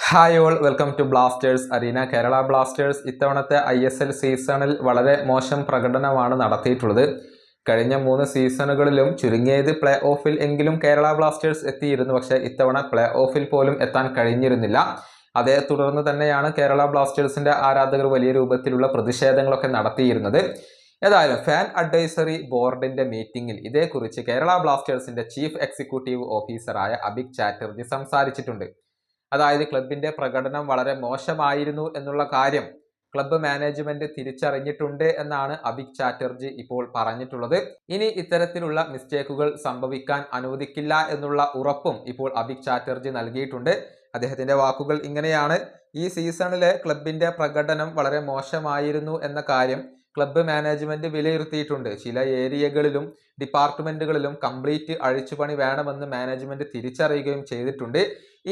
Hi all welcome to Blasters Arena. Kerala Blasters ഇത്തവണത്തെ ISL സീസണിൽ വളരെ മോശം പ്രകടനമാണ് നടത്തിയിട്ടുള്ളത്. കഴിഞ്ഞ 3 സീസണുകളിലും ചുരുങ്ങിയത് പ്ലേ ഓഫിൽ എങ്കിലും കേരള ബ്ലാസ്റ്റേഴ്സ് എത്തിയിരുന്നു. പക്ഷേ ഇത്തവണ പ്ലേ ഓഫിൽ പോലും എത്താൻ കഴിഞ്ഞിരുന്നില്ല. അതേ തുടർന്ന് തന്നെയാണ് കേരള ബ്ലാസ്റ്റേഴ്സിന്റെ ആരാധകർ വലിയ രൂപത്തിലുള്ള പ്രതിഷേധങ്ങളൊക്കെ നടത്തിയിരുന്നത്. ഏതായാലും ഫാൻ അഡ്വൈസറി ബോർഡിന്റെ മീറ്റിംഗിൽ ഇതേക്കുറിച്ച് കേരള ബ്ലാസ്റ്റേഴ്സിന്റെ ചീഫ് എക്സിക്യൂട്ടീവ് ഓഫീസറായ അഭിക് ചാറ്റർജി സംസാരിച്ചിട്ടുണ്ട്. അതായത് ക്ലബിന്റെ പ്രകടനം വളരെ മോശമായിരുന്നു എന്നുള്ള കാര്യം ക്ലബ്ബ് മാനേജ്മെന്റ് തിരിച്ചറിഞ്ഞിട്ടുണ്ട് എന്നാണ് അഭിക് ചാറ്റർജി ഇപ്പോൾ പറഞ്ഞിട്ടുള്ളത്. ഇനി ഇത്തരത്തിലുള്ള മിസ്റ്റേക്കുകൾ സംഭവിക്കാൻ അനുവദിക്കില്ല എന്നുള്ള ഉറപ്പും ഇപ്പോൾ അഭിക് ചാറ്റർജി നൽകിയിട്ടുണ്ട്. അദ്ദേഹത്തിന്റെ വാക്കുകൾ ഇങ്ങനെയാണ്: ഈ സീസണിലെ ക്ലബിന്റെ പ്രകടനം വളരെ മോശമായിരുന്നു എന്ന കാര്യം ക്ലബ്ബ് മാനേജ്മെന്റ് വിലയിരുത്തിയിട്ടുണ്ട്. ചില ഏരിയകളിലും ഡിപ്പാർട്ട്മെന്റുകളിലും കംപ്ലീറ്റ് അഴിച്ചുപണി വേണമെന്ന് മാനേജ്മെന്റ് തിരിച്ചറിയുകയും ചെയ്തിട്ടുണ്ട്.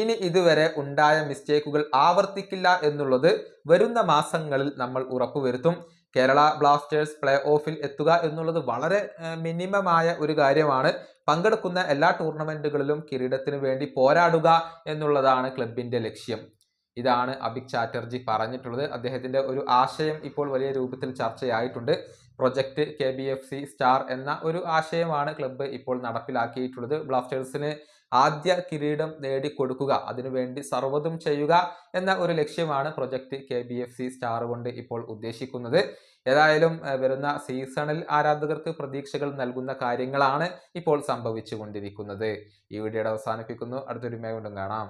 ഇനി ഇതുവരെ ഉണ്ടായ മിസ്റ്റേക്കുകൾ ആവർത്തിക്കില്ല എന്നുള്ളത് വരുന്ന മാസങ്ങളിൽ നമ്മൾ ഉറപ്പുവരുത്തും. കേരള ബ്ലാസ്റ്റേഴ്സ് പ്ലേ ഓഫിൽ എത്തുക എന്നുള്ളത് വളരെ മിനിമമായ ഒരു കാര്യമാണ്. പങ്കെടുക്കുന്ന എല്ലാ ടൂർണമെന്റുകളിലും കിരീടത്തിന് വേണ്ടി പോരാടുക എന്നുള്ളതാണ് ക്ലബിന്റെ ലക്ഷ്യം. ഇതാണ് അഭിക് ചാറ്റർജി പറഞ്ഞിട്ടുള്ളത്. അദ്ദേഹത്തിന്റെ ഒരു ആശയം ഇപ്പോൾ വലിയ രൂപത്തിൽ ചർച്ചയായിട്ടുണ്ട്. പ്രൊജക്ട് KBFC സ്റ്റാർ എന്ന ഒരു ആശയമാണ് ക്ലബ്ബ് ഇപ്പോൾ നടപ്പിലാക്കിയിട്ടുള്ളത്. ബ്ലാസ്റ്റേഴ്സിന് ആദ്യ കിരീടം നേടിക്കൊടുക്കുക, അതിനുവേണ്ടി സർവ്വതും ചെയ്യുക എന്ന ഒരു ലക്ഷ്യമാണ് പ്രൊജക്ട് KBFC സ്റ്റാർ കൊണ്ട് ഇപ്പോൾ ഉദ്ദേശിക്കുന്നത്. ഏതായാലും വരുന്ന സീസണിൽ ആരാധകർക്ക് പ്രതീക്ഷകൾ നൽകുന്ന കാര്യങ്ങളാണ് ഇപ്പോൾ സംഭവിച്ചു കൊണ്ടിരിക്കുന്നത്. ഈ വീഡിയോയുടെ അവസാനിപ്പിക്കുന്നു. അടുത്തൊരു വീഡിയോ കൊണ്ടും കാണാം.